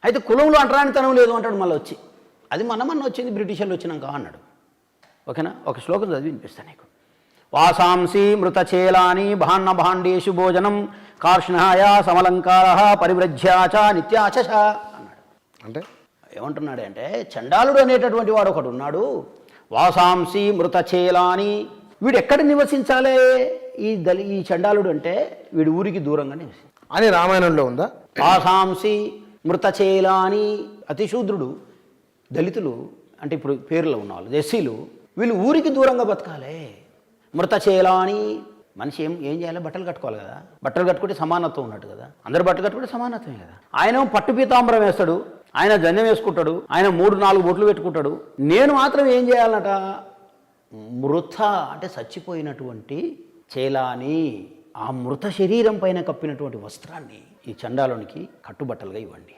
అయితే కులంలో అంటరానితనం లేదు అంటాడు మళ్ళీ వచ్చి. అది మొన్న వచ్చింది బ్రిటిషర్లు వచ్చినాక అన్నాడు. ఓకేనా? ఒక శ్లోకం చదివి వినిపిస్తాను నీకు. వాసాంసి మృతచేలాని భాన్న భాండేషు భోజనం కార్ష్ణాయ సమలంకార పరివ్రజ్యాచ నిత్యాచ అన్నాడు. అంటే ఏమంటున్నాడు అంటే, చండాలుడు అనేటటువంటి వాడు ఒకడు ఉన్నాడు. వాసాంసి మృతచేలాని, వీడు ఎక్కడ నివసించాలి ఈ చండాలుడు అంటే వీడి ఊరికి దూరంగా నివసించాలి అని రామాయణంలో ఉందా? వాసాంసి మృతచేలాని, అతిశూద్రుడు, దళితులు అంటే ఇప్పుడు పేర్లో ఉన్నవాళ్ళు ఎస్సీలు, వీళ్ళు ఊరికి దూరంగా బతకాలి. మృతచేలాని, మనిషి ఏం చేయాలి? బట్టలు కట్టుకోవాలి కదా. బట్టలు కట్టుకుంటే సమానత్వం ఉన్నట్టు కదా. అందరు బట్టలు కట్టుకుంటే సమానత్వమే కదా. ఆయన పట్టు పీతాంబరం వేస్తాడు, ఆయన జంజం వేసుకుంటాడు, ఆయన 3-4 బొట్లు పెట్టుకుంటాడు. నేను మాత్రం ఏం చేయాలన్నట? మృత అంటే చచ్చిపోయినటువంటి చేలాని, ఆ మృత శరీరం పైన కప్పినటువంటి వస్త్రాన్ని ఈ చండాలునికి కట్టుబట్టలుగా ఇవ్వండి.